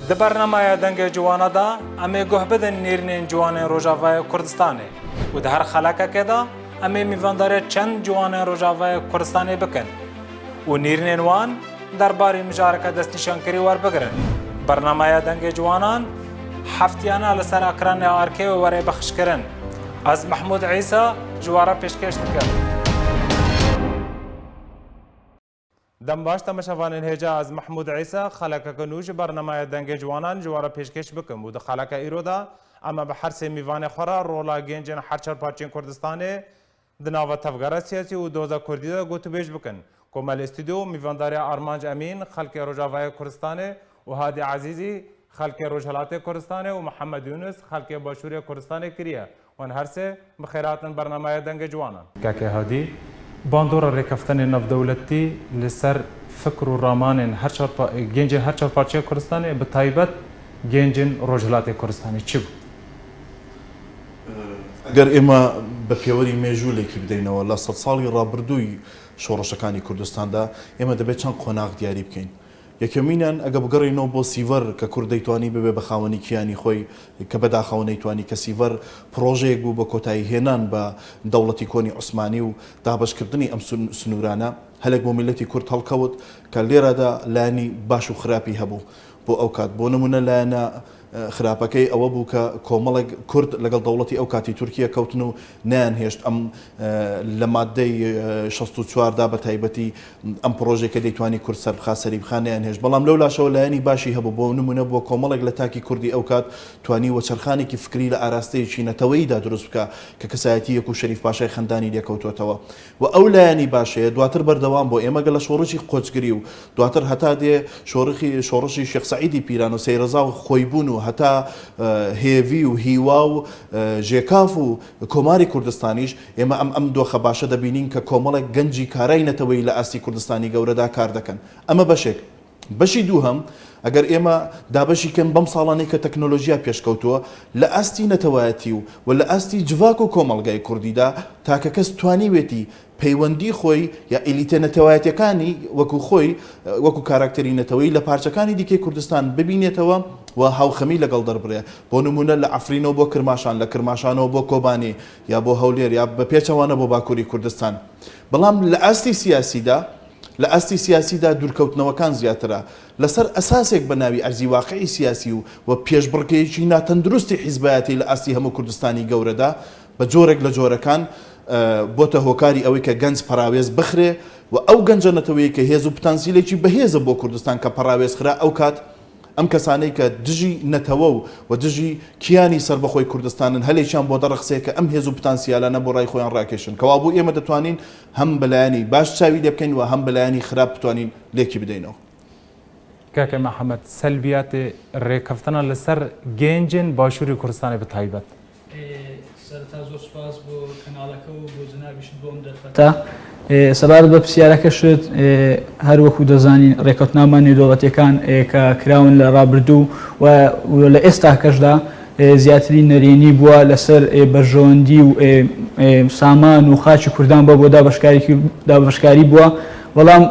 د برنامه دنگ جوانا دا امی گوه بدن نیرنین جوان روجاوای کردستانه و ده هر خلاکه که دا امی میوانداره چند جوان روجاوای کردستانه بکن و نیرنین وان درباره مشارکت دست نشان کری ور بگرن. برنامه دنگ جوانان هفتیانه لسر اکران آرکه و وره بخش کرن. از محمود عیسی جواره پیشکش دکر. دم باش تماشاوان الهجا از محمود عیسی خلاکه کنوش برنامه دنگ جوانان جواره پیشکش بکن بود خلاکه ایرودا اما به هر سه میوان خورا رولا گنجن هر چهار پارچین کردستانه دناو تفگار سیاسی و دوزا کردی دا گوتو بیش بکن کومل استودیو میوانداری آرمانج امین خلق روجاوای کردستانه و هادی عزیزی خلق روجهلات کردستانه و محمد یونس خلق باشوری کردستانه کریه وان هر سه بخیراتن برنامه دنگ جوانان که هادی باندور رکفتن نف دولتی لسر فکر و رامان هر چهار پارچه کردستانه به تایبت گنجن روجهلات کردستانه چی بود؟ ئەگەر ئێمە بە پێوەری مێژوولێکی بدەینەوە لە 100 ساڵی ڕابردووی شۆڕشەکانی کوردستاندا ئێمە دەبێت چەند قۆناغ دیاری بکەین. یەکەمینیان ئەگە بگەڕێنەوە بۆ سیڤەر کە کورد دەیتوانی ببێ بە خاوەنی کیانی خۆی کە بەداخەوە نەیتوانی کە سیڤەر پرۆژەیەک بوو بە کۆتایی هێنان بە دەوڵەتی کۆنی عوسمانی و دابەشکردنی ئەم سنوورانە هەلێک بۆ میلەتی کورد هەڵکەوت کە لێرەدا لایانی باش و خراپی هەبوو بۆ ئەو کات بۆ نمونە لایەنە خراپەکەی ئەوە بوو کە کۆمەڵێک کورد لەگەڵ دەوڵەتی ئەو کاتی تورکیا کەوتن و نیانهێشت ئەم لە مادەی 64دا بە تایبەتی ئەم پرۆژێکە دەیتوانی کورد سەربخا سەریبخان نیانهێشت بەڵام لەو لاشەوە لایەنی باشی هەبوو بۆ نمونە بۆ کۆمەڵێک لە تاکی کوردی ئەو کات توانی وەچەرخانێکی فکری لە ئاراستەیەکی نەتەوەییدا دروست بکە کە کەسایەتیەک و شەریف پاشای خەندانی لێکەوتوێتەوە و ئەو لایەنی باشەیە دواتر بەردەوام بۆ ئێمە گە لە شۆڕشی قۆچگری و دواتر هەتا دێ شۆڕشی شێخ سەعیدی پیران و سەیرەزا و خۆیبوون و هەتا هێوی و هیوا و ژێکاف و کۆماری کوردستانیش ئێمە ئەم دۆخە باشە دەبینین کە کۆمەڵێک گەنجی کارای نەتەوەی لە ئاستی کوردستانی گەورەدا کار دەکەن ئەمە بەشێک بەشی دووهەم ئەگەر ئێمە دابەشی کەم بەم ساڵانەی کە تەکنۆلۆژیا پێشکەوتووە لە ئاستی نەتەوایەتی و لە ئاستی جڤاک و کۆمەڵگای کوردیدا تاکە کەس توانیوێتی پەیوەندی خۆی یا ئیلیتە نەتەوایەتیەکانی وەکو خۆی وەکو کاراکتەری نەتەوەی لە پارچەکانی دیکەی کوردستان ببینێتەوە و هاوخەمی لەگەڵ دەربڕێ بۆ نمونە لە ئەفرینەوە بۆ کرماشان لە کرماشانەوە بۆ کۆبانێ یا بۆ هەولێر یا بە پێچەوانە بۆ باکووری کوردستان بەڵام لە ئاستی سیاسیدا دوورکەوتنەوەکان زیاترە لەسەر ئەساسێک بە ناوی ئەرزی واقعی سیاسی و پێشبڕکێکی ناتەندروستی حیزبایەتی لە ئاستی هەموو کوردستانی گەورەدا بە جۆرێک لە جۆرەکان بۆتە هۆکاری ئەوەی کە گەنج پەراوێز بخرێ و ئەو گەنجە نەتەوەیە کە هێز و پتانسیلێکی بەهێزە بۆ کوردستان کە پەراوێز خرا ئەو کات ئەم کەسانەی کە دژی نەتەوە و دژی کیانی سربەخۆی کوردستانن هەلێکیان بۆ دەڕەخسێ کە ئەم هێز و پتانسیالانە بۆ ڕای خۆیان ڕاکێشن کەوا بوو ئێمە دەتوانین هەم بەلایانی باش چاوی لێ بکەین و هەم بەلایانی خراپ بتوانین لێکی بدەینەوە. کاکە محەممەد سەلبیاتی ڕێکەفتنە لەسەر گەنجن باشووری کوردستانی بە تایبەت سەرەتا زۆر سوپاس بۆ کەناڵەکە و بۆ جنابیشت بۆم دەرفەتە سەبارەت بە پرسیارەکەشت هەر وەکو دەزانین ڕێکەوتنامان نێودەوڵەتیەکان کە کراون لە ڕابردوو و لە ئێستاکەشدا زیاتری نەرێنی بووە لەسەر بەرژەوەندی و سامان و خاچی کوردان بۆ دابەشکاری بووە بەڵام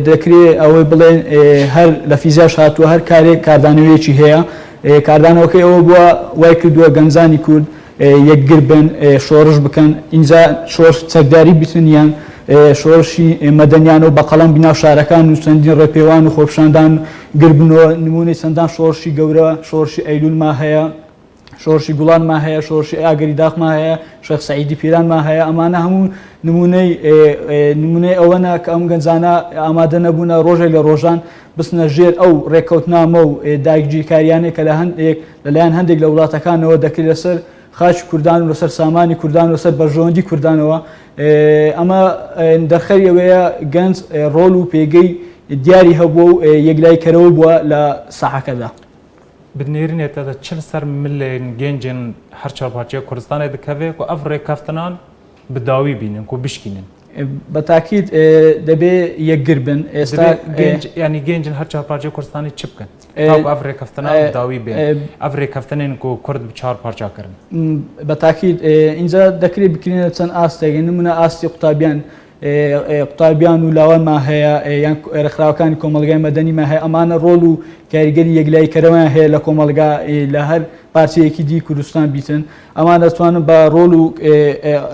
دەکرێت ئەوەی بڵێن هەر لە فیزیاش هاتووە هەر کارێک کاردانەوەیەکی هەیە کاردانەوەکەی ئەوە بووە وای کردووە گەنجانی کورد یەکگر بن شۆڕش بکەن ئینجا شۆڕش چەکداری بیتنیان شۆڕشی مەدەنیانەوە بە قەڵەم بیناو شارەکان و چەندین ڕێپێوان و خۆپشاندان گربنەوە نمونەی چەندان شۆڕشی گەورە شۆڕشی ئەیلولما هەیە شۆڕشی گوڵانما هەیە شۆڕشی ئاگەری داخما هەیە شێخ سەعیدی پیرانما هەیە ئەمانە هەموو نمونەی ئەوەنە کە ئەم گەنجانە ئامادە نەبوونە ڕۆژێک لە ڕۆژان بستنە ژێر ئەو ڕێککەوتنامە و داگیرکاریانێک کە لەلایەن هەندێک لە وڵاتەکانەوە دەکرێت لەسەر خاچ کوردان و لەسەر سامانی کوردان و لەسەر بەرژەوەندی کوردانەوە ئەمە دەرخەری ئەوەیە گەنج ڕۆڵ و پێگەی دیاری هەبووە و یەکلایکەرەوە بووە لە ساحەکەدا بنێرینێتە چل سەر ملێن گەنجن هەر چاپارچەیە کوردستانی دەکەوێت و ئەف ڕێکەفتنان بداوی بینن و بشکینن بەتاکید دەبێ یەکگر بن ئێستا ینی گەنجن هەر چاپارچەی کوردستانی چ بکەن ئەف ڕێکەفتنە داوی بێن ئەف ڕێکەفتنێن و کورد چهار پارچاکردن بەتاکید اینجا دەکرێت بکرێنە چەند ئاستێک نمونە ئاستی قوتابیان قوتابیان و لاوانمان هەیە یان ڕێکخراوەکانی کۆمەڵگای مەدەنیمان هەیە ئەمانە ڕۆڵ و کاریگەری یەکلایکەرەوەیان هەیە لە کۆمەڵگا لە هەر پارچەیەکی دی کوردستان بیتن ئەمان دەتوانن بە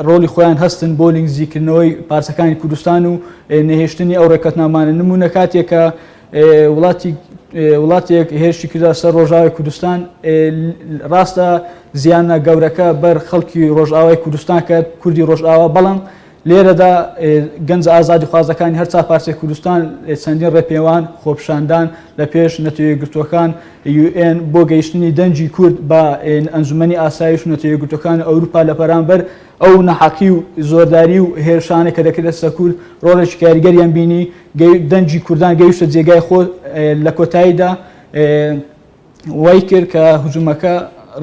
ڕۆڵی خۆیان هەستن بۆ لینگزیکردنەوەی پارچەکانی کوردستان و نەهێشتنی ئەو ڕێکەتنامانە نمونە کاتێکە وڵاتێک هێرشی کردا سەر ڕۆژاوای کوردستان ڕاستە زیانە گەورەکە بەر خەڵکی ڕۆژئاوای کوردستان کە کوردی ڕۆژئاوا بەڵام لێرەدا گەنج ئازادی خوازەکانی هەر چا پارچەی کوردستان چەندین ڕێپێوان خۆپشاندان لە پێش نەتەوەیەکگرتوەکان UN بۆ گەیشتنی دەنجی کورد بە ئەنجومەنی ئاسایش و نەتەوەیەکگرتوەکانی ئەوروپا لە بەرامبەر ئەو نەحەقی و زۆرداری و هێرشانێک کە دەکرێت سە کورد ڕۆڵێکی کاریگەریان بینی دەنجی کوردان گەیشتە جێگای خۆ لە کۆتاییدا وای کرد کە هجوومەکە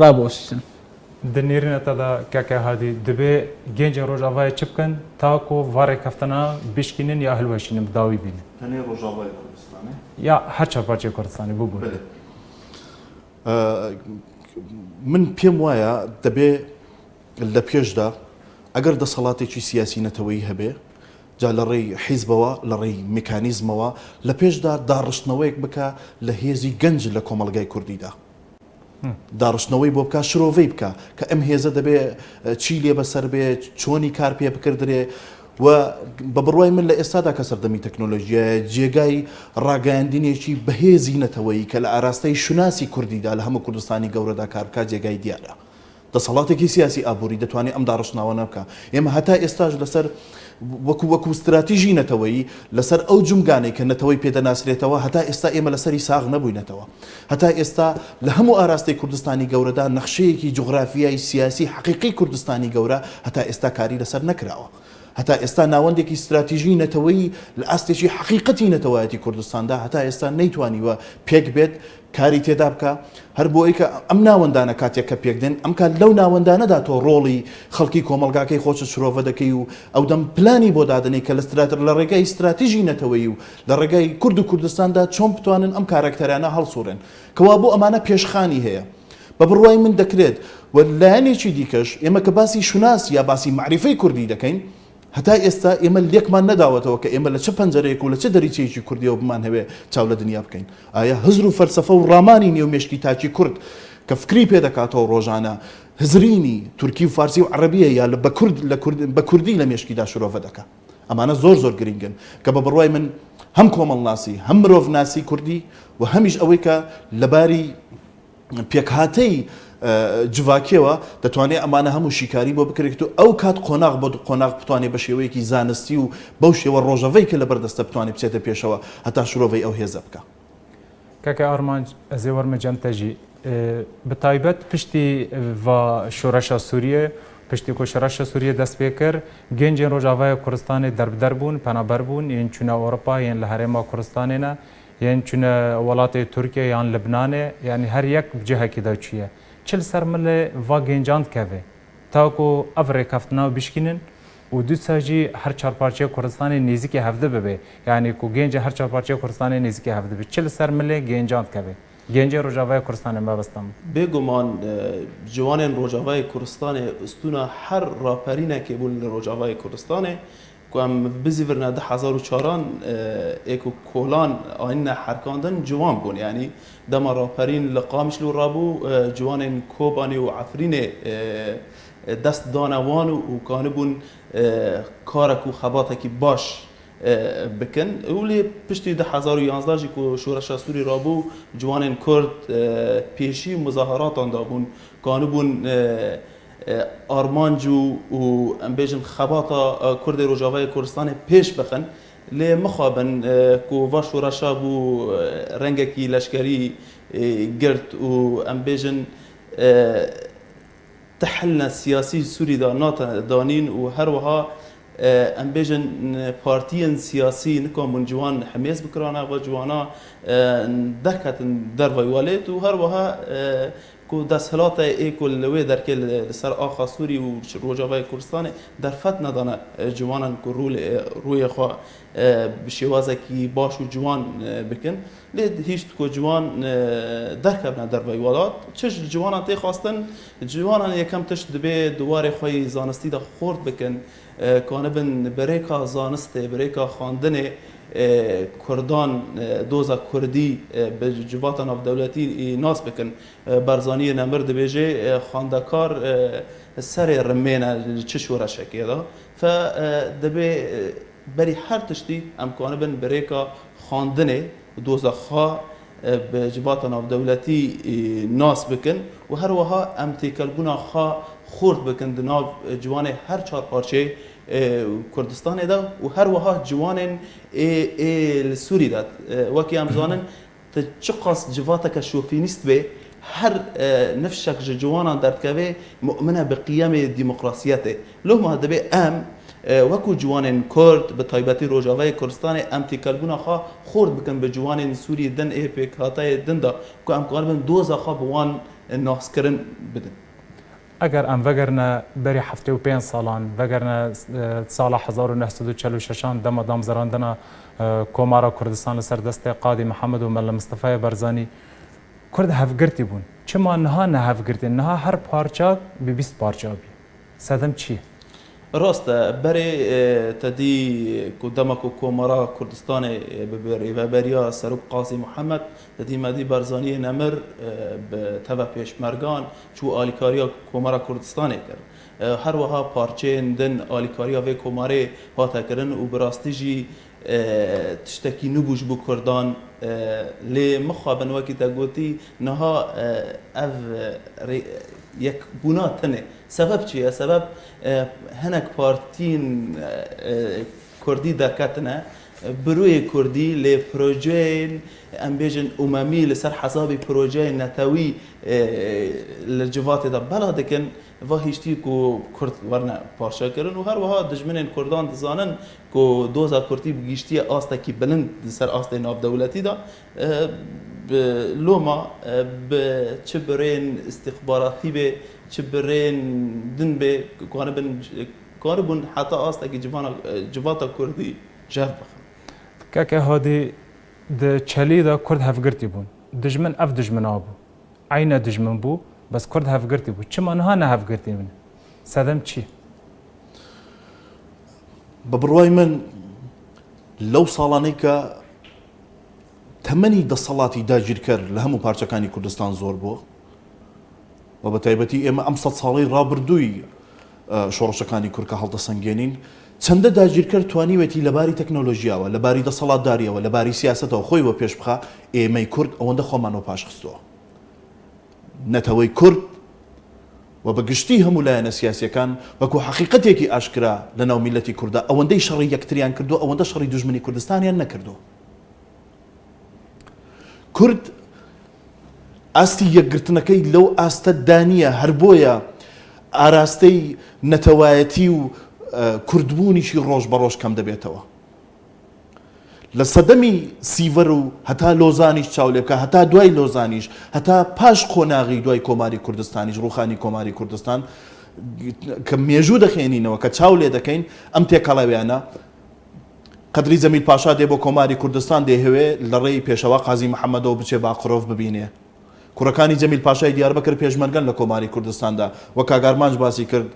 ڕابۆسیتن. دنێرنەتەدا کەکە هادی دەبێ گەنجە ڕۆژاوای چ بکەن تاکۆ ڤارێک هەفتەنا بشکێنن یا هەلوەشینن داوی بینن تەنێ ڕۆژاوای کوردستانی یا هەر چاپارچەی کوردستانی بوو من پێم وایە دەبێ لە پێشدا ئەگەر دەسەڵاتێکی سیاسی نەتەوەی هەبێ جا لە ڕێی حیزبەوە لە ڕێی میکانیزمەوە لە پێشدا داڕشتنەوەیەک بکە لە هێزی گەنج لە کۆمەڵگای کوردیدا داڕشتنەوەی بۆ بکە شرۆڤەی بکە کە ئەم هێزە دەبێ چی لێ بەسەر بێ چۆنی کار پێ بکردرێ و بە بڕوای من لە ئێستادا کە سەردەمی تەکنۆلۆژیە جێگای ڕاگەاندنێکی بەهێزی نەتەوەی کە لە ئاراستەی شوناسی کوردیدا لە هەموو کوردستانی گەورەدا کارکە جێگای دیارە دەسەڵاتێکی سیاسی ئابووری دەتوانێت ئەم داڕشتناوە نەبکە ئێمە هەتا ئێستاش لەسەر وەکو استراتیژی نەتەوەی لەسەر ئەو جومگانەی کە نەتەوەی پێدەناسرێتەوە هەتا ئێستا ئێمە لەسەری ساغ نەبووینەتەوە هەتا ئێستا لە هەموو ئاراستەی کوردستانی گەورەدا نەخشەیەکی جوغرافیای سیاسی حقیقی کوردستانی گەورە هەتا ئێستا کاری لەسەر نەکراوە هەتا ئێستا ناوەندێکی استراتیژی نەتەوەی لە ئاستێکی حقیقەتی نەتەوەیەتی کوردستاندا هەتا ئێستا نەیتوانیوە پێک بێت کاری تێدا بکە هەر بۆ ئەوکە ئەم ناوەندانە کاتێک کە پێکدێن ئەم کات لەو ناوەندانەدا تۆ ڕۆڵی خەڵکی کۆمەڵگاکەی خۆشە شرۆڤە دەکەی و ئەو دەم پلانی بۆ دادنەی کە لە ڕێگای استراتیژی نەتەوەی و لە ڕێگای کورد و کوردستاندا چۆن بتوانن ئەم کارکتەرانە هەڵسوورن کەوا بۆ ئەمانە پێشخانی هەیە بە بڕوای من دەکرێت و لایەنێکی دیکەش ئێمە کە باسی شوناس یا باسی معریفەی کوردی دەکەین هەتا ئێستا ئێمە لێکمان نەداوەتەوە کە ئێمە لە چه پەنجەرەیەک و لە چه دەریچەیەکی کوردیەوە بمان هەبێ چاو لە دنیا بکەین ئایا هزر و فەلسەفە و ڕامانی نێومێشکی تاچی کورد کە فکری پێ دەکاتەوە ڕۆژانە هزرینی تورکی و فارسی و عەرەبیە یا بە کوردی لە مێشکیدا شرۆڤە دەکا ئەمانە زۆر گرنگن کە بە بڕوای من هەم کۆمەڵناسی هەم مرۆڤ ناسی کوردی و هەمیش ئەوەی کە لەباری پێکهاتەی جوواکیەوە دەتوانێت ئەمانە هەموو شیکاری بۆ بکرێت و ئەو کات قۆناغ بۆ قۆناغ بتوانێت بە شێوەیەکی زانستی و بەو شێوە ڕۆژەوەی کە لە بەردەستە بتوانێت بچێتە پێشەوە هەتا شرۆڤەی ئەو هێزە بکە کاکە ئارمان ئەزێ وەرمە جەمتەژی بەتایبەت پشتی شۆڕەشە سووریە پشتی کۆشەڕەشە سووریە دەست پێ کرد گەنجێن ڕۆژاوای کوردستانی دەربدەر بوون پەنابەر بوون یان چونە ئەوروپا یان لە هەرێما کوردستانێنە یان چونە وڵاتی تورکیا یان لبنانێ یعنی هەر یەک جهەکی دەچیە چل سەر ملێ ڤا گەنجاند کەوێ تاکو ئەڤ ڕێکەفتناو بشکێنن و دو ساجی هەر چارپارچەیە کوردستانی نێزیکی هەفتە ببێ یعنی کو گەنجە هەر چارپارچەیە کوردستانی نێزیکی هەفتە بێ چل سەر ملێ گەنجاند کەوێ گەنجێ ڕۆژاوای کوردستانی مەبەستم بێگومان جوانên ڕۆژاوای کوردستانê استûna her raperînekê bûn li ڕۆژاوای کوردستانê ku em bizîvirne 2004 ê ku kolan ayînê herkandin ciwan bûn yanî dema raperîn li Qamişlû rabû ciwanên Kobanî û Efrînê dest dane wan û kanibûn karek û xebatekî baş bikin û lê piştî 2011 jî ku şûreşa Sûrî rabû ciwanên Kurd pêşî muzaheratan dabûn kanibûn armanc û em bêjin xebata Kurdê Rojavayê Kurdistanê pêş bixin lê mixabin ku va şûreşa bû rengekî leşkerî girt û em bêjin تحلنا سیاسی سوری دا نات دانین و هر وها ام بیژن پارتیان سیاسی نکام من جوان حمیز بکرانا و جوانا درکتن در ویوالت و هر وها کو دەسهڵاتە ئێکل لەوێ دەرکێ لەسەر ئاخا سووری و ڕۆژاوای کوردستانی دەرفەت نەدانە جوانان کو ڕوویەخوا بشێوازێکی باش و جوان بکن لێ هیچ کۆ جوان دەرکەبنە دەربەی وڵات چش جوانان تێخواستن جوانان یەکەم تشت دەبێ دووارێ خۆی زانستیدا خۆرد بکن کانە بن بەرێکا زانستێ بەرێکا خواندنێ کردان دوزا کردی به جوات ناودولتی ناس بکن برزانی نمر دبیجه خواندکار سر رمینه چه شورش کیدا ف دبی بری هر تشتی امکانه بن بریکا خواندنه دوزا خوا به جوات ناودولتی ناس بکن و هر وها امتیکلبونا خوا خورد بکن دناو جوان هر چهار پارچه کردستان دا و هر وها جوانن سوری داد وکی هم زانن چه قاس جواتك شوفينيست به هر نفسك جوانان درتكوي مؤمنه بقيم ديمقراطيته لو ما دبي ام وكو جوانن كرد بطيبتي روجاوي كردستان ام تيكلبونا خا خورد بكن بجوانن سوري دن اي بك هاتاي دن دا كو ام قربن دوزا خا بوان الناس كرن بدن اگر ام وگرنه بری هفته و 5 سالان وگرنه سال 1946 دم دام زراندنا کومارا کردستان سر دست قاضی محمد و ملا مصطفی برزانی کرد هفگرتی بون چما نها نه هفگرتی نها هر پارچه به 20 پارچه بی سدم چی راست برای تدی کدامک کومارا کردستان ببری و بریا سرب قاضی محمد تدی مدی برزانی نمر به تبع پیشمرگان چو آلیکاریا کومارا کردستان کرد هر وها پارچه دن آلیکاریا و کوماره هاتا کردن و براستیجی تشتکی نبوش بو کردان لی مخابن وکی تگوتی نها اف یک بنا تنه سبب چیه؟ سبب هنک پارتین کردی دکتنه بروی کردی لی پروژه ام بیجن اممی لسر حسابی پروژه نتوی لجوات دا بلا دکن و هیچتی کو کرد ورنه پارچه کردن و هر وها دجمنین کردان دزانن کو دوزا کردی بگیشتی آستا کی بلند سر آستا ناف دولتی دا لوما به چه برین استخباراتی به چه برین دن به کاربون حتی آستا کی جواتا کردی جهب بخن که هادی د چلی دا کرد هفگرتی بون دجمن اف دجمن آبو عین دجمن بو بس کرد هفگرتی بو چما نها نه هفگرتی من سدم چی ببروای من لو ساڵانەی کە تەمەنی دەسەڵاتی داگیرکەر لە هەموو پارچەکانی کوردستان زۆر بووە و بە تایبەتی ئێمە ئەم 100 ساڵەی ڕابردووی شۆڕشەکانی کورد کە هەڵدەسەنگێنین چەندە داگیرکەر توانیوێتی لەباری تەکنۆلۆژیاوە لەباری دەسەڵاتداریەوە لەباری سیاسەتەوە خۆی بۆ پێش بخا ئێمەی کورد ئەوەندە خۆمانەوە پاشخستەوە نەتەوەی کورد و بەگشتی هەموو لایەنە سیاسیەکان وەکو حەقیقەتێکی ئاشکرا لە ناو میلەتی کوردە ئەوەندەی شەڕی یەکتریان کردو ئەوەندە شەڕی دوژمنی کوردستانیان نەکردو کورد ئاستی یەکگرتنەکەی لەو ئاستە دانیە هەر بۆیە ئاراستەی نەتەوایەتی و کوردبوونیشی ڕۆژ بە ڕۆژ کەم دەبێتەوە لە سەدەمی سیڤەر و هەتا لۆزانیش چاو لێ بکە هەتا دوای لۆزانیش هەتا پاش قۆناغی دوای کۆماری کوردستانیش ڕوخانی کۆماری کوردستان کە مێژوو دەخێنینەوە کە چاو لێ دەکەین ئەم تێکەڵاویانە قەدری جەمیل پاشا دێ بۆ کۆماری کوردستان دەیهەوێ لە ڕێی پێشەوە قازی محەممەدەوە بچێ باقرۆڤ ببینێ کوڕەکانی جەمیل پاشای دیاربەکر پێشمەرگەن لە کۆماری کوردستاندا وە کاگارمانج باسی کرد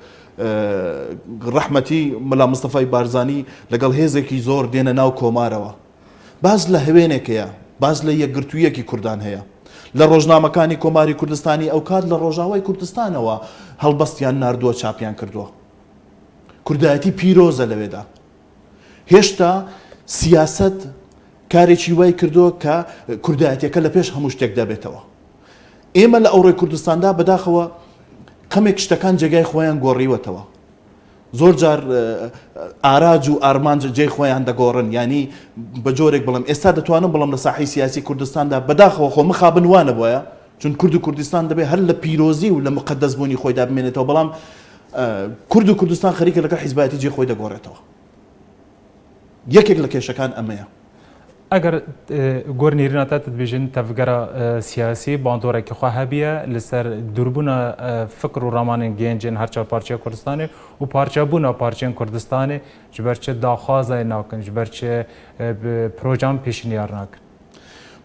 ڕەحمەتی مەلا مستەفای بارزانی لەگەڵ هێزێکی زۆر دێنە ناو کۆمارەوە باز لە هەوێنێکەیە باز لە یەکگرتوویەکی کوردان هەیە لە ڕۆژنامەکانی کۆماری کوردستانی ئەو کات لە ڕۆژاوای کوردستانەوە هەڵبەستیان ناردووە چاپیان کردووە کوردایەتی پیرۆزە لەوێدا هێشتا سیاست کارێکی وای کردووە کە کوردایەتەکە لە پێش هەموو شتێک دەبێتەوە ئێمە لە ئەوڕێی کوردستاندا بەداخەوە کەمێک شتەکان جێگای خۆیان گۆڕیوەتەوە زۆر جار ئاراج و ئارمانج جێی خۆیان دەگۆڕن ینی بە جۆرێک بڵم ئێستا دەتوانم بڵم لە ساحی سیاسی کوردستاندا بەداخەوە خۆ مخابنوانە بۆیە چون کورد و کوردستان دەبێت هەر لە پیرۆزی و لە مقدەسبوونی خۆیدا بمێنێتەوە بەڵام کورد و کوردستان خەریکە لەگەڵ حیزبایەتی جێ خۆی دەگۆڕێتەوە یەکێک لە کێشەکان ئەمەیە اگر گور نیرنا تا تدبیجن تفکر سیاسی باندوره که خواه بیه لسر دربون فکر و رامان گنجن هر چهار پارچه کردستانه و پارچه بونا پارچه کردستانه جبرچه داخوازه ناکن جبرچه پروژام پیشنیار ناکن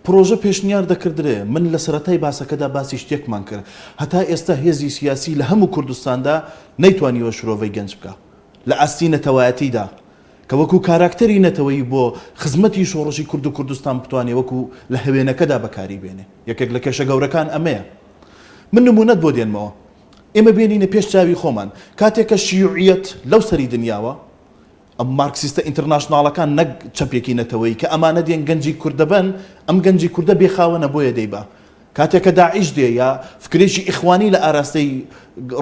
پرۆژە پێشنیار دەکردرێ من لە سەرەتای باسەکەدا باسی شتێکمان کرد هەتا ئێستا هێزی سیاسی لە هەموو کوردستاندا نەیتوانیوە شرۆڤەی گەنج بکە لە ئاستی نەتەوایەتیدا کە وەکو کاراکتەری نەتەوەی بۆ خزمەتی شۆڕشی کورد و کوردستان بتوانێ وەکو لە هەوێنەکەدا بەکاری بێنێ یەکێک لە کێشە گەورەکان ئەمەیە من نمونەت بۆ دێنمەوە ئێمە بێنینە پێش چاوی خۆمان کاتێککە شیوعیەت لەو سەری دنیاوە ئەم مارکسیستە ئینتەرناشناڵەکان نەک چەپێکی نەتەوەی کە ئەمانە دێن گەنجی کوردەبن ئەم گەنجی کووردە بێخاوەنە بۆیە دەیبا کاتێککە داعیش دێ یا فکرێکی ئیخوانی لە ئاراستەی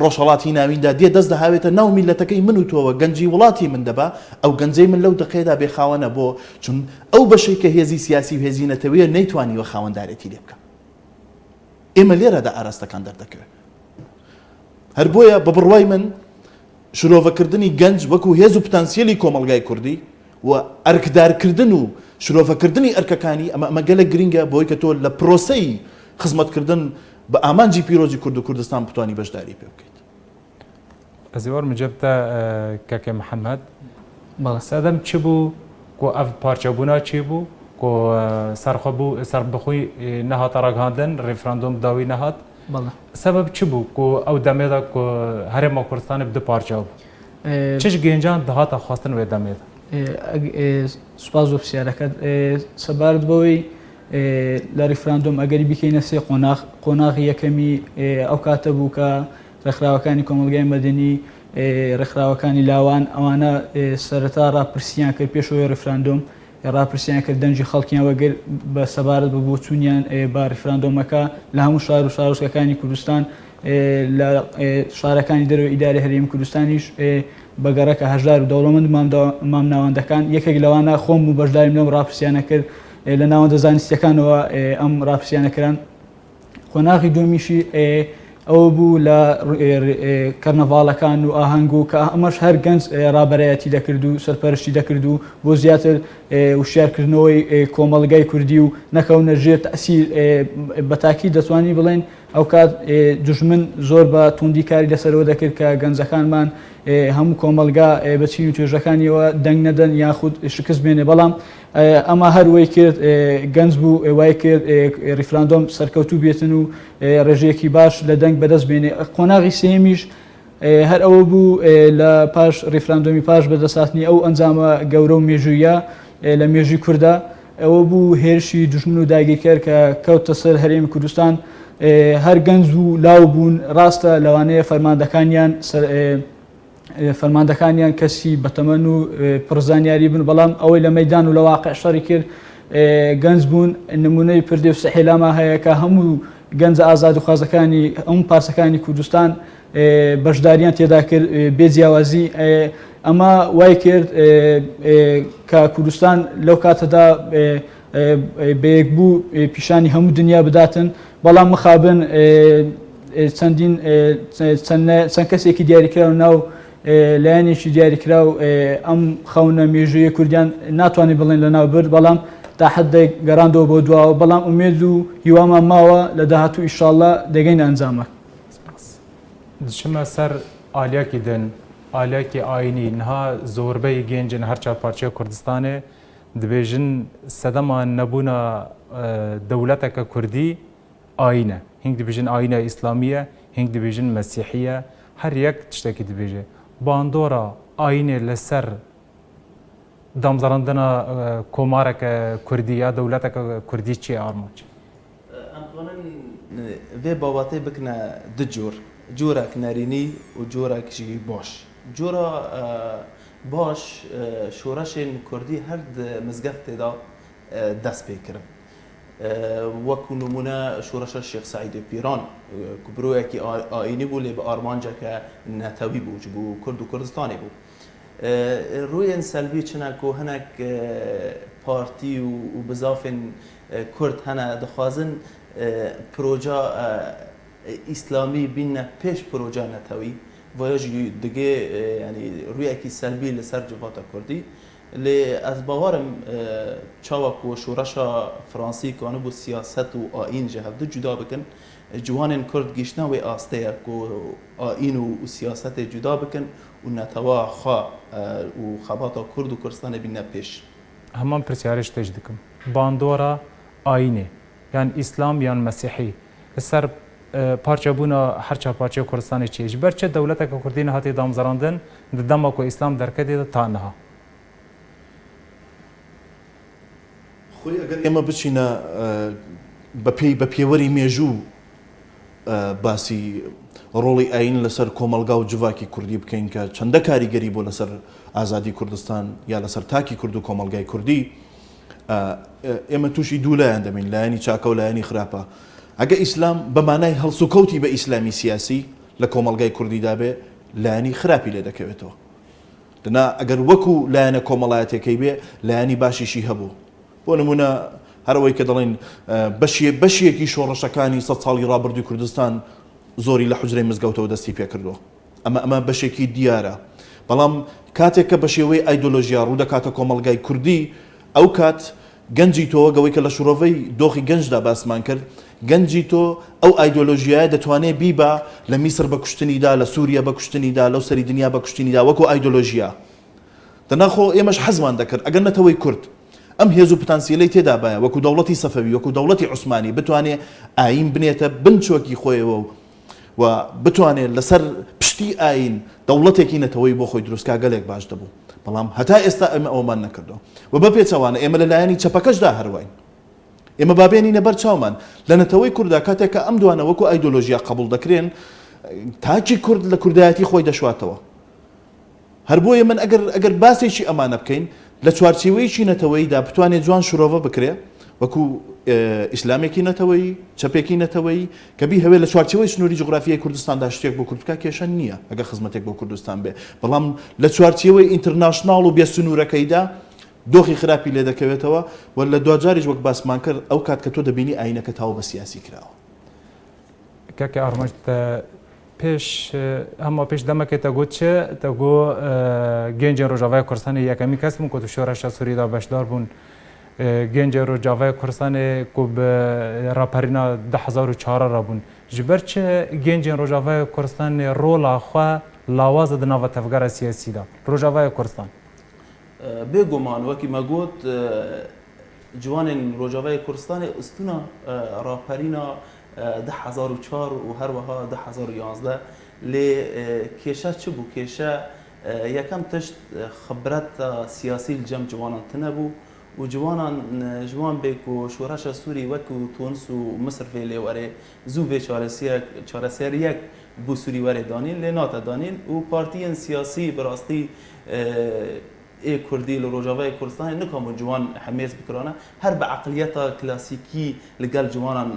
ڕۆژهەڵاتی ناویندا دێ دەست دەهاوێتە ناو میلەتەکەی من و تۆوە گەنجی وڵاتی من دەبا ئەو گەنجەی من لەو دقەیەدا بێخاوەنە بۆ چون ئەو بەشەی کە هێزی سیاسی و هێزی نەتەوەیە نەیتوانیوە خاوەندارێتی لێ بکە ئێمە لێرەدا ئاراستەکان دەردەکەوێت هەر بۆیە بە بڕوای من شرۆڤەکردنی گەنج وەکو هێز و پتانسیێلی کۆمەڵگای کوردی و ئەرکدارکردن و شرۆڤەکردنی ئەرکەکانی ئەمە گەلە گرینگە بۆی کە تۆ لە پرۆسەی خزمەتکردن بە ئامانجی پیرۆزی کورد و کوردستان بتوانی بەشداری پێ بکەیت ئەزیوار مجبتە کەکە محەممەد سەدەم چ بوو کۆ ئەف پارچەبوونا چی بوو کۆ سەرخە بوو سەر بخۆی نەهاتە ڕگاندن ڕێفراندۆم داوی نەهات سبب چی بوو کۆ ئەو دەمێدا کۆ هەرێما کوردستانی بدە پارچە بوو چش گەنجان دەهاتە خواستن وێ دەمێدا سوپاس بۆ پرسیارەکەت سەبارەت بەوەی لە ریفراندۆم ئەگەری بکەینە سێ قۆناغی یەکەمی ئەو کاتە بوو کە ڕێکخراوەکانی کۆمەلگای مەدەنی ڕێکخراوەکانی لاوان ئەوانە سەرەتا ڕاپرسییان کرد پێشەوەی ڕێفراندۆم ڕاپرسییان کرد دەنجی خەڵکیان وەگەر بە سەبارەت بە بۆ چوونیان با ڕێفراندۆمەکە لە هەموو شار و شارۆچکەکانی کوردستان لە شارەکانی دەرەوە ئیداری هەرێمی کوردستانیش بەگەڕەکە هەژدار و دەوڵەمەند مام ناوەندەکان یەکێک لەوانە خۆم و بەشداریم لەم ڕاپرسیانە کرد لە ناوەندە زانستیەکانەوە ئەم ڕاپرسیانەکران قۆناغی دومیشی ئەوە بوو لە کەرنەڤاڵەکان و ئاهەنگ و کە ئەمەش هەر گەنج ڕابەرایەتی دەکرد و سەرپەرشتی دەکرد و بۆ زیاتر وشیارکردنەوەی کۆمەڵگای کوردی و نەکەونە ژێر تەسیر بەتاکی دەتوانی بڵێن ئەو کات دوژمن زۆر بە توندیکاری لەسەرەوە دەکرد کە گەنجەکانمان هەموو کۆمەلگا بەچین و توێژەکانیەوە دەنگ نەدەن یاخود شکست بێنێ بەڵام ئەمە هەروەی کرد گەنج بوو وای کرد ریفراندۆم سەرکەوتوو بێتن و ڕێژەیەکی باش لە دەنگ بەدەست بێنێ قۆناغی سێمیش هەر ئەوە بوو لە پاش ریفراندۆمی پاش بەدەساتنی ئەو ئەنجامە گەورە و مێژوویە لە مێژووی کووردا ئەوە بوو هێرشی دوژمن و داگیرکەر کە کەوتە سەر هەرێمی کوردستان هەر گەنج و لاو بوون ڕاستە لەوانەیە فەرماندەکانیان کەسی بەتەمەن و پڕزانیاری بن بەڵام ئەوەی لە مەیدان و لە واقع شەڕی کرد گەنج بوون نمونەی پردێ و سەحێلاما هەیە کە هەموو گەنج ئازاد و خوازەکانی ئەم پارسەکانی کوردستان بەشداریان تێدا کرد بێجیاوازی ئەمە وای کرد کە کوردستان لەو کاتەدا بەیەک بوو پیشانی هەموو دنیا بداتن بەڵام مخابن چەند کەسێکی دیاریکرا و ناو لایەنێکی دیاریکرا و ئەم خەونە مێژوویە کوردیان ناتوانێت بڵێن لە ناو برد بەڵام تا حدێک گەڕاندەوە بۆ دواوە بەڵام ئومێد و هیوامان ماوە لە داهاتوو ئیشاڵڵا دەگەین ئەنجامە دچمە سەر ئالiyakî din ئالiyakî ئاینî niha zorbeyê gêncên her çar parçeya Kurdistanê dibêjin sedema nebûna dewleteke Kurdî ayîn e hîn dibêjin ayîna îslamiye hîn dibêjin mesîhiye her yek tiştekî dibêje bandora ayînê li ser damzarandina komareke Kurdî ya dewleteke Kurdî çi armanc em dixwanin vê babatê bikine du cor corek nerînî û corek jî baş cora baş şoreşên Kurdî her di mizgeftê da dest pê kirin وەکو نمونە شۆرەشە شێخ سەعیدی پیران ku birokekî ayînî bû lê bi armanceke netewî bû ji bo Kurd û Kurdistanê bû rûyên selvî çine ku hinek partî û bizafên Kurd hene dixwazin proja îslamî bîne pêş proja netewî vaya jî digê yanî rûyekî selvî li ser civata Kurdî لی از باورم چاوک و شورشا فرانسی کانو بو سیاست و آین جهود جدا بکن جوان کرد گیشنا و آسته کو آین و سیاست جدا بکن و نتوا خا و خباتا کرد و کردستان بین پیش همان پرسیارش تیج دکم باندورا آینه یان اسلام یان مسیحی سر پارچه بونا هر چهار پارچه کردستان چیش برچه دولت که کردین هاتی دامزراندن دما کو اسلام درکدی تا نها خۆی ئەگەر ئێمە بچینە بە پێوەری مێژوو باسی ڕۆڵی ئاین لەسەر کۆمەلگا و جوواکی کوردی بکەین کە چەندە کاریگەری بۆ لەسەر ئازادی کوردستان یا لەسەر تاکی کورد و کۆمەلگای کوردی ئێمە تووشی دوو لایەن دەبین لایەنی چاکە و لایەنی خراپە ئەگە ئیسلام بەمانای هەڵسوکەوتی بە ئیسلامی سیاسی لە کۆمەلگای کوردیدا بێ لایەنی خراپی لێ دەکەوێتەوە دنا ئەگەر وەکو لایەنە کۆمەڵایەتەکەی بێ لایەنی باشیشی هەبوو بۆ نمونە هەرەوەی کە دەڵێن بەشیەکی شۆڕەشەکانی 100 ساڵی ڕابردووی کوردستان زۆری لە حوجرەی مزگەوتەوە دەستی پێکردووە ئەمە بەشێکی دیارە بەڵام کاتێک کە بە شێوەی ئایدۆلۆژیا ڕوو دەکاتە کۆمەلگای کوردی ئەو کات گەنجی تۆ گەوەی کە لە شوڕەوەی دۆخی گەنجدا باسمان کرد گەنجی تۆ ئەو ئایدۆلۆژیایە دەتوانێت بیبە لە میسر بە کوشتنیدا لە سووریا بە کوشتنیدا لەو سەری دنیا بە کوشتنیدا وەکو ئایدۆلۆژیا دەناخۆ ئێمەش حەزمان دەکرد ئەگەر نەتەوەی کورد ئەم هێز و پتانسیلەی تێدا بایە وەکو دەوڵەتی سەفەوی وەکو دەوڵەتی عوسمانی بتوانێت ئاین بنێتە بنچۆکی خۆیەوە و بتوانێت لەسەر پشتی ئاین دەوڵەتێکی نەتەوەی بۆ خۆی دروستکا گەلێک باش دەبوو بەڵام هەتا ئێستا ئەمە ئەومان نەکردەوە و بە پێچەوانە ئێمە لەلایەنی چەپەکەشدا هەروەین ئێمە بابێنینە بەر چاومان لە نەتەوەی کووردا کاتێک کە ئەم دوانە وەکو ئایدۆلۆژیا قبول دەکرێن تاکی کورد لە کوردایەتی خۆی دەشواتەوە هەر بۆیە من ئەگەر باسێکی ئەمانە بکەین لە چوارچێوەیەکی نەتەوەییدا بتوانێت جوان شورۆڤە بکرێ وەکو ئیسلامێکی نەتەوەیی چەپێکی نەتەوەیی کە بی هەوێت لە چوارچێوەی سنووری جوغرافیای کوردستاندا شتێک بۆ کوردکا کێشە نییە ئەگەر خزمەتێک بۆ کوردستان بێ بەڵام لە چوارچێوەی ئینتەرناشناڵ و بێ سنوورەکەیدا دۆخی خراپی لێ دەکەوێتەوە و لە دوجاریش وەک باسمان کرد ئەو کات کە تۆ دەبینی ئاینەکە تاو بە سیاسی کراوە کاکە ئارمەشت پێش هەموو پێش دەمەکەیتە گوت چێ دەگۆ گەنجێن ڕۆژاوای کوردستانی یەکەمی کەس بوون کە تو شۆڕەشە سووریدا بەشدار بوون گەنجێ ڕۆژاوای کوردستانی کو بە ڕاپەرینا 2004 بوون ji ber çi gêncên Rojavayê Kurdistanê rola xwe lawaza di nava tevgera siyasî da Rojavayê Kurdistan بێگومان وەکی مەگوت جوانên Rojavayê Kurdistanê استûna راپەرینا 2004 و هەروەها 2011 لێ کێشە چ بوو کێشە یەکەم تشت خبرەتە سیاسی لە جەم جوانان تنەبوو و جوان بێک و شۆڕەشە سووری وەکو تونس و مسر فێ لێوەرێ زوو vê çareseriyek بوو سووری وەرێ دانین لێ ناتە دانین و پارتیên سیاسی بڕاستی ê Kurdî li Rojavayê Kurdistanê nikamin ciwan hemêz bikirane her bi eqliyeta klasîkî li gel ciwanan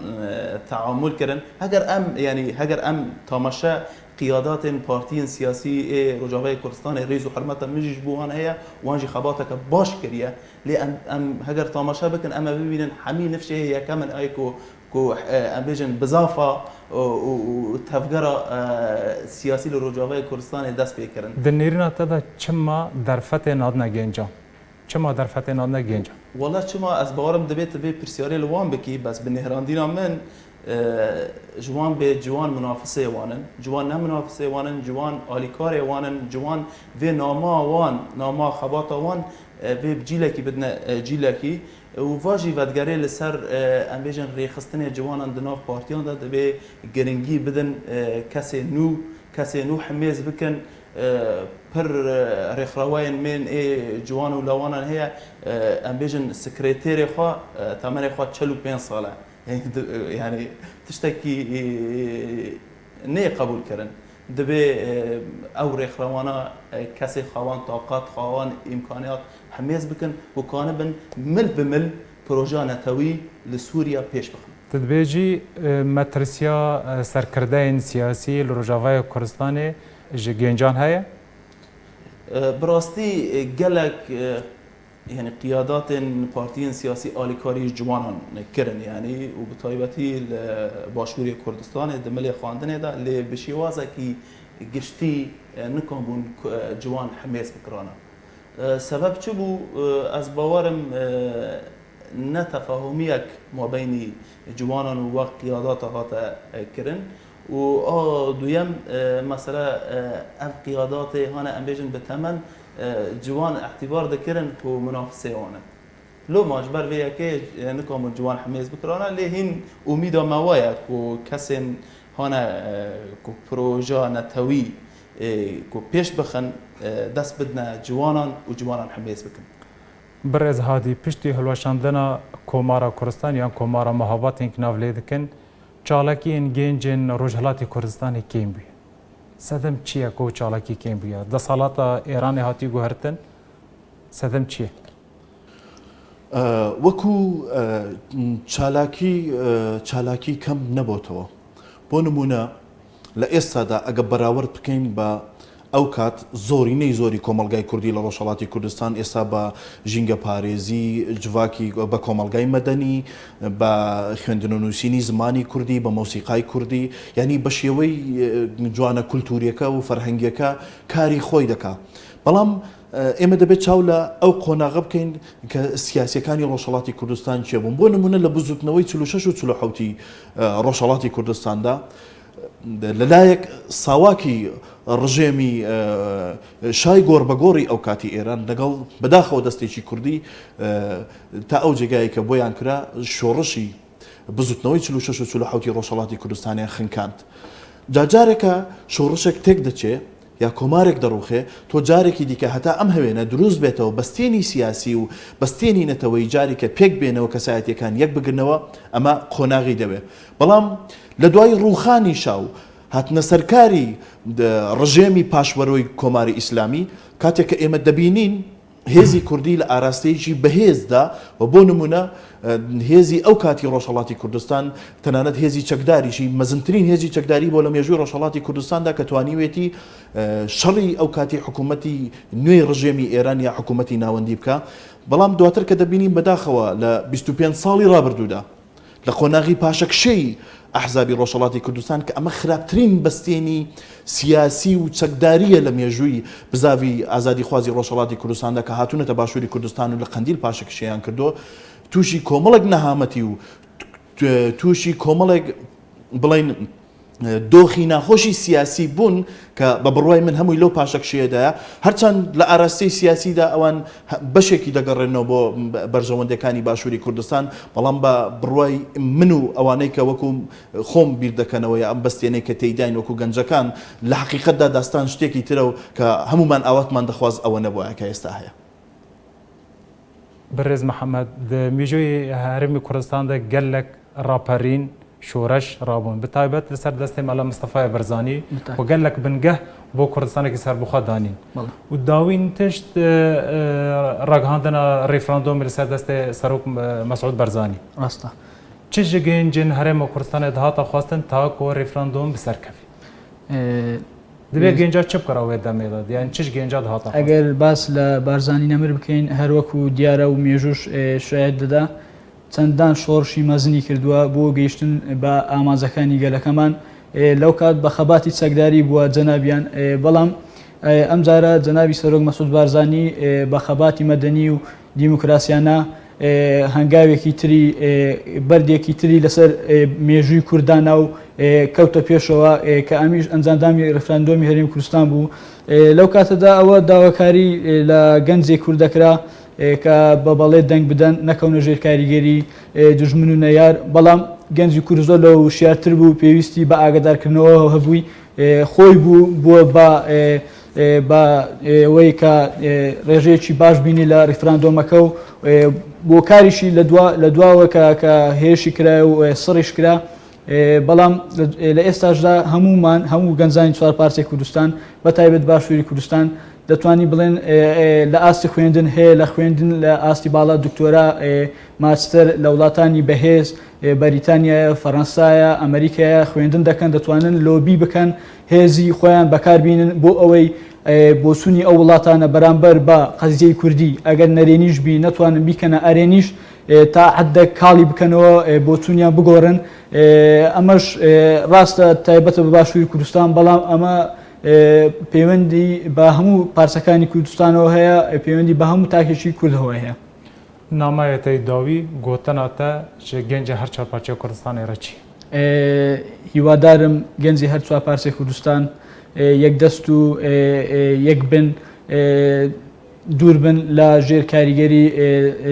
teamül kirin heger em yanî heger em tamaşe qiyadatên partiyên siyasî ê Rojavayê Kurdistanê rêz û hermeta min jî ji bo wan heye wan jî xebateke baş kiriye lê em heger tamaşe bikin em ê bibînin hemî nifşê yekemin ay ku em bêjin bizafa û tevgera siyasî li Rojavayê Kurdistanê dest pê kirin. Di nêrîna te de çima derfetên adina gêncan çima derfetên adina gêncan Wala çima ez bawerim dibêt vê pirsiyarê li wan bikî bes bi nêhrandîna min ji wan bê ciwan munafisê wanin ciwan ne munafisê wanin ciwan alîkarê wanin ciwan vê nama wan nama xebata wan vê cîlekî bidine cîlekî û va jî vedgerê li ser em bêjin rêxistinê ciwanan di nav partiyan de divê giringî bidin kesê nû hemêz bikin pir rêxrawayên mên ê ciwan û lawanan heye em bêjin sekretêrê xwe temenê xwe 45 sal e yani tiştekî nê qebûl kirin divê ew rêxrawana kesê xawan taqat xawan îmkaniyat hemêz bikin û kanibin mil bi mil proja netewî li Sûriya pêş bixin. Tu dibêjî metirsiya serkirdeyên siyasî li Rojavayê Kurdistanê ji gêncan heye? Bi rastî gelek yani qiyadatên partiyên siyasî alîkarî ciwanan kirin yani û bi taybetî li Başûrê Kurdistanê di milê xwandinê de lê bi şîwazekî giştî nikabûn ciwan hemêz bikirane. سبب چ بوو ئەس باوەرم نەتەفاهمیەک مابینی جوانان و وەک قیاداتە هاتە کردن و دوویەم مەسەلە ئەم قیاداتێ هانە ئەم بێژن بتەمەن جوان اعتبار دەکردن و منافسێوانە لۆ ماش بەر vêyekê nikamın ciwan hemêz bikirana lê hîn umîda me waye ku kesên hane ku proja netewî ku pêş bixin dest bidine ciwanan û ciwanan hemêz bikin. برز هادی پشتی هلوشاندنا کومارا کردستان یا کومارا مهاباتین که ناولێ dikin çalakî yên gêncên Rojhilatê Kurdistanê kêm bûye. Sedem çi ye ku çalakî kêm bûye? Desalata Îranê hatî guhertin sedem çi ye? وەکو چالاکی کەم نەبووتەوە بۆ نمونە لە ئێستادا ئەگە بەراورد بکەین بە ئەو کات زۆرینەی زۆری کۆمەلگای کوردی لە ڕۆژهەڵاتی کوردستان ئێستا بە ژینگە پارێزی جوواکی بە کۆمەلگای مەدەنی بە خوێندن و نووسینی زمانی کوردی بە مۆسیقای کوردی یعنی بە شێوەی جوانە کولتوریەکە و فەرهەنگیەکە کاری خۆی دەکا بەڵام ئێمە دەبێت چاو لە ئەو قۆناغە بکەین کە سیاسیەکانی ڕۆژهەڵاتی کوردستان چێ بوون بۆ نمونە لە بزوتنەوەی 46 و 47 ڕۆژهەڵاتی کوردستاندا لەلایەک ساواکی ڕژێمی شای گۆڕبەگۆڕی ئەو کاتی ئێران لەگەڵ بەداخەوە دەستێکی کوردی تا ئەو جێگایی کە بۆیان کرا شۆڕشی بزوتنەوەی 46 و 47 ڕۆژهەڵاتی کوردستانیان خنکاند جاجارێکە شۆڕشێک تێک دەچێت یا کۆمارێک دەڕوخێ تۆ جارێکی دیکە هەتا ئەم هەوێنە دروست بێتەوە بەستێنی سیاسی و بەستێنی نەتەوەی جارێکە پێک بێنەوە کەسایەتیەکان یەک بگرنەوە ئەمە قۆناغی دەوێت بەڵام لە دوای ڕووخانی شاو هاتنە سەرکاری ڕژێمی پاشوەرۆی کۆماری ئیسلامی کاتێک کە ئێمە دەبینین هێزی کوردی لە ئاراستەیەکی بەهێزدا و بۆ نمونە هێزی ئەو کاتی ڕۆژهەڵاتی کوردستان تەنانەت هێزی چەکداریشی مەزنترین هێزی چەکداری بۆ لە مێژووی ڕۆژهەڵاتی کوردستاندا کە توانیوێتی شەڕی ئەو کاتی حکوومەتی نوێی ڕژێمی ئێران یا حکوومەتی ناوەندی بکە بەڵام دواتر کە دەبینین بەداخەوە لە 25 ساڵی ڕابردوودا لە قۆناغی پاشەکشەی ئەحزابی ڕۆژهەڵاتی کوردستان کە ئەمە خراپترین بەستێنی سیاسی و چەکداریە لە مێژووی بزاوی ئازادی خوازی ڕۆژهەڵاتی کوردستاندا کە هاتوونەتە باشووری کوردستان و لە قەندیل پاشەکشەیان کردو تووشی کۆمەڵێک نەهامەتی و تووشی کۆمەڵێک بڵین دۆخی ناخۆشی سیاسی بوون کە بە بڕوای من هەمووی لەو پاشەکشەیەدایە هەرچەند لە ئاراستەی سیاسیدا ئەوان بەشێکی دەگەڕێنەوە بۆ بەرژەوەندەکانی باشووری کوردستان بەڵام بە بڕوای من و ئەوانەی کە وەکو خۆم بیر دەکەنەوە ئەم بەستێنەی کە تێیداین وەکو گەنجەکان لە حەقیقەتدا داستان شتێکی ترە و کە هەمومان ئاواتمان دەخواست ئەوە نەبووە کە ئێستا هەیە. برێز محەممەد میژۆی هەرمی کوردستاندا gelek راپەرین شۆرەش ڕابوون بتایبەت لەسەر دەستی مەلا مستەفای بەرزانی و gelek بنگە بۆ کوردستانێکی سەربخوا دانین و داوین تشت ڕگەهاندنە ڕێفراندۆمی لەسەر دەستی سەرۆک مەسعود بەرزانی ڕاستە چ ji gêncên herêma Kurdistanê dihata xwastin ta ku referandum bi ser kevî divê gênca çi bikira wê demê de yani çi ji gênca dihata ئەگەر باس لە بارزانی نەمر بکەین هەروەکو دیارە و مێژوش شاید دەدا چەندان شۆڕشی مەزنی کردووە بۆ گەیشتن بە ئامانجەکانی گەلەکەمان لەو کات بە خەباتی چەکداری بووە جەنابیان بەڵام ئەم جارە جەنابی سەرۆک مەسعود بارزانی بە خەباتی مەدەنی و دیموکراسیانە هەنگاوێکی تری بەردێکی تری لەسەر مێژووی کوردانە و کەوتە پێشەوە کە ئەمیش ئەنجامدامی ڕفراندۆمی هەرێمی کوردستان بوو لەو کاتەدا ئەوە داواکاری لە گەنجێک کوردەکرا کە بە بەڵێ دەنگ بدەن نەکەونە ژێر کاریگەری دژمن و نەیار بەڵام گەنجی کورد زۆر لە وشیارتر بوو پێویستی بە ئاگادارکردنەوە هەبووی خۆی بوو بووە بە ئەوەی کە ڕێژەیەکی باش بینی لە ڕیفراندۆمەکە و بۆ کاریشی لە دواوە کە هێرشی کرا و سڕیش کرا بەڵام لە ئێستاشدا هەموو گەنجانی چوار پارچەی کوردستان بە تایبەت باشووری کوردستان دەتوانی بڵێن لە ئاستی خوێندن هەیە لە خوێندن لە ئاستی باڵا دکتۆرا ماستەر لە وڵاتانی بەهێز بەریتانیا فەڕەنسایە ئەمریکایە خوێندن دەکەن دەتوانن لۆبی بکەن هێزی خۆیان بەکاربینن بۆ ئەوەی بۆچوونی ئەو وڵاتانە بەرامبەر بە قەزیەی کوردی ئەگەر نەرێنیش بی نەتوانن بیکەنە ئەرێنیش تا حدە کاڵی بکەنەوە بۆچوونیان بگۆڕن ئەمەش ڕاستە تایبەتە بە باشووری کوردستان بەڵام ئەمە پەیوەندی بە هەموو پارچەکانی کوردستانەوە هەیە، پەیوەندی بە هەموو تاکێکی کوردەوە هەیە. نامایەتەی داوی گوتناتە گەنجە هەر چارپارچەی کوردستانی ڕەچی. هیوادارم گەنجی هەر چوار پارچەی کوردستان یەک دەست و یەک بن، دوور بن لە ژێر کاریگەری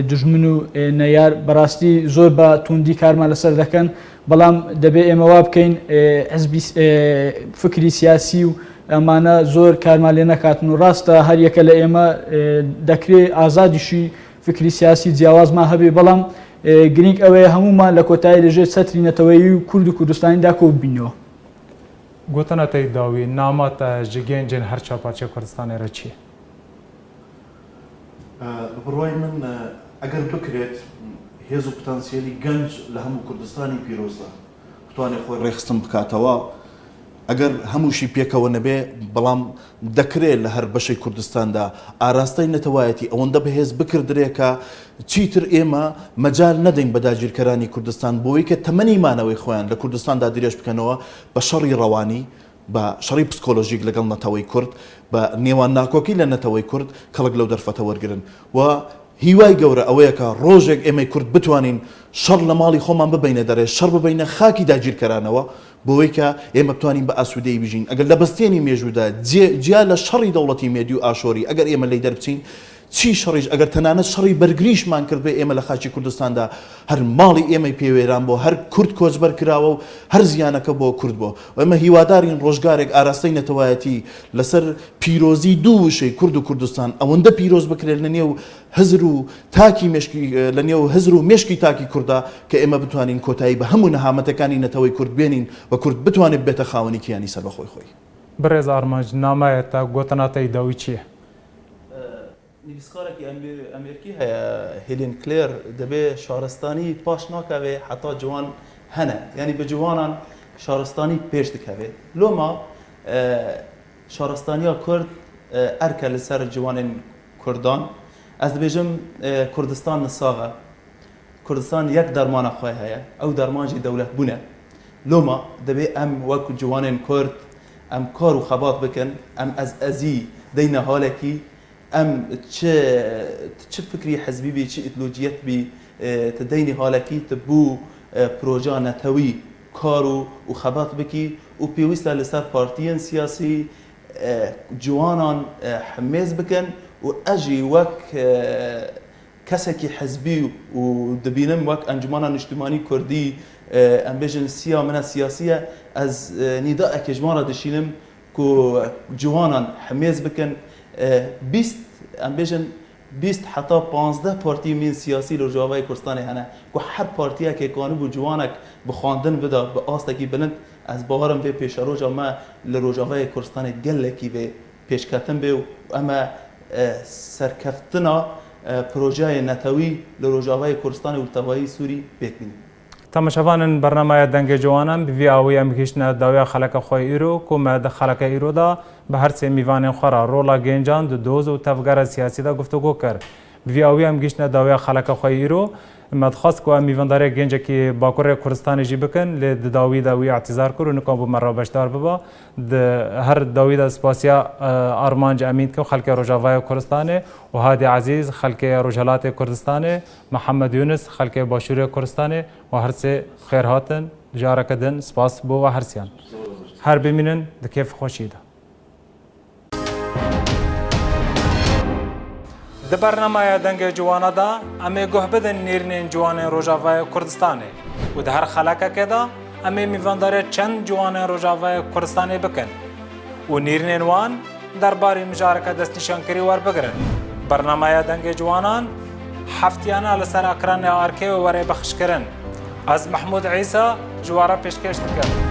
دژمن و نەیار. بەڕاستی زۆر بە توندی کارمان لەسەر دەکەن، بەڵام دەبێت ئێمە وا بکەین حزبی فکری سیاسی و ئەمانە زۆر کارمان لێ نەکاتن و ڕاستە هەر یەکە لە ئێمە دەکرێت ئازادیشی فکری سیاسی جیاوازمان هەبێ، بەڵام گرنگ ئەوەیە هەمومان لە کۆتایی لەژێر چەتری نەتەوەیی و کورد و کوردستانیدا کۆ ببینەوە. گوتنەتەی داوی ناماتە ji gêncên her çarparçeyê Kurdistanê re çi ye؟ بڕوای من ئەگەر بکرێت هێز و پتانسیێلی گەنج لە هەموو کوردستانی پیرۆزدا بتوانێت خۆی ڕێخستن بکاتەوە، ئەگەر هەمووشی پێکەوە نەبێ، بەڵام دەکرێت لە هەر بەشەی کوردستاندا ئاراستەی نەتەوایەتی ئەوەندە بەهێز بکردرێکە چیتر ئێمە مەجال نەدەین بە داگیرکەرانی کوردستان بۆی کە تەمەنیمانەوەی خۆیان لە کوردستاندا درێژ بکەنەوە بە شەڕی ڕەوانی، بە شەڕی پسکۆلۆژیک لەگەڵ نەتەوەی کورد، بە نێوان ناکۆکی لە نەتەوەی کورد کەڵک لەو دەرفەتە وەرگرن و هیوای گەورە ئەوەیە کە ڕۆژێک ئێمەی کورد بتوانین شەڕ لە ماڵی خۆمان ببینە دەرێ، شەڕ ببینە خاکی داگیرکەرانەوە بۆی کە ئێمە بتوانین بە ئاسوودەی بژین. ئەگەر لە بەستێنی مێژوودا جیا لە شەڕی دەوڵەتی مێدی و ئاشۆری ئەگەر ئێمە لی دەربچین چی شەڕیش ئەگەر تەنانەت شەڕی بەرگریشمان کرد بێ ئێمە لە خاچی کوردستاندا هەر ماڵی ئێمەی پێوێران بۆ، هەر کورد کۆچبەر کراوە و هەر زیانەکە بۆ کورد بۆ. ئێمە هیوادارین ڕۆژگارێک ئاراستەی نەتەوایەتی لەسەر پیرۆزی دوو وشەی کورد و کوردستان ئەوەندە پیرۆز بکرێت لە نێو هەزر و تاکی مێشکی، لە نێو هەزر و مێشکی تاکی کووردا کە ئێمە بتوانین کۆتایی بە هەموو نەهامەتەکانی نەتەوەی کورد بێنین و کورد بتوانێت بێتە خاوەنی کیانی سەر بەخۆی خۆی. برێز ئارمانج نامایەتە گوتنەتەی داوی چییە؟ نویسکارێکی ئەمریکی هەیە هێلین کلێر، دەبێ شارستانی پاش ناکەوێ حتا جوان هەنە، یعنی بە جوانان شارستانی پێش دکەوێت. لۆما شارستانیا کورد ئەرکە لەسەر جوانên کوردان. ئەس دەبێژم کوردستان نساغە، کوردستان یەک دەرمانە خۆی هەیە، ئەو دەرمانجی دەولەت بوونە. لۆما دەبێ ئەم وەک جوانên کورد ئەم کار و خەبات بکەن، ئەم ئەزی دەینە هاڵێکی ئەم چ فکری حەزبی بی، چ ئیدئۆلۆژیەت بی، تدەینی هاڵێکی تبوو پرۆژە نەتەوی کار و خەبات بکی و پێویستە لەسەر پارتیەن سیاسی جوانان حمێز بکەن و ئەژی وەک کەسێکی حەزبی و دەبینم وەک ئەنجومانە نیشتیمانی کوردی ئەم بێژن سیا منە سیاسیە، ئەز نیدائێکی ژمارە دەشینم کو جوانان حمێز بکەن. 20 ئەم بێژن 20 حتا 15 پارتی مین سیاسی لە ڕۆژاوای کوردستانی هەنە کو هەر پارتیەکێکوانە بوو جوانێک بخواندن بدا بە ئاستێکی بلند. ئەس باوەڕم بێ پێشە ڕۆژە مە لە ڕۆژاوای کوردستانی گەلێکی بێ پێشکەتن بێ و ئەمە سەرکەفتنە پرۆژەیە نەتەوی لە ڕۆژاوای کوردستانی و تەواهی سووری پێکبین. تەماشەوانن بەرنامەیە دەنگە جوانان بڤی ئەوەی ئەم گەیشتنە داوای خەڵەکە خۆی ئیرۆ کۆمەدە خەڵەکە ئیرۆدا بە هەر سێ میوانێن خۆرا ڕۆڵا گەنجان دۆز و تەفگەرە سیاسیدا گفتوگۆ کرد. بڤی ئەوەی ئەم گەیشتنە داوای خەڵەکە خۆی ئیرۆ مەدخواست کو میوەندارێک گەنجێکی باکوڕێ کوردستانیژی بکەن لێ داویدا وی اعتیزار کرد و نکۆ بۆ مەڕا بەشدار ببە هەر داویدا سپاسیا ئارمانج ئەمین کە خەڵکی ڕۆژاوای کوردستانê و هادی عەزیز خەڵکی ڕۆژهەڵاتی کوردستانê محەممەد یونس خەڵکی باشووری کوردستانê و هەر سێ خێر هاتن جارەکە دن سپاس بۆ و هەرسیان هەر ببینن di kêf xweşî de. Di bernameya dengê ciwana da em ê guh bidin nêrînên ciwanên Rojavayê Kurdistanê û di her xelekekê da em ê mîvandarê çend ciwanên Rojavayê Kurdistanê bikin û nêrînên wan derbarê mijareke destnîşankirî werbigirin. Bernameya dengê ciwanan heftiyana li ser ekranê arkê û werê bexşkirin. Ez Mehmûd Îsa ji wara pêşkêş dikim.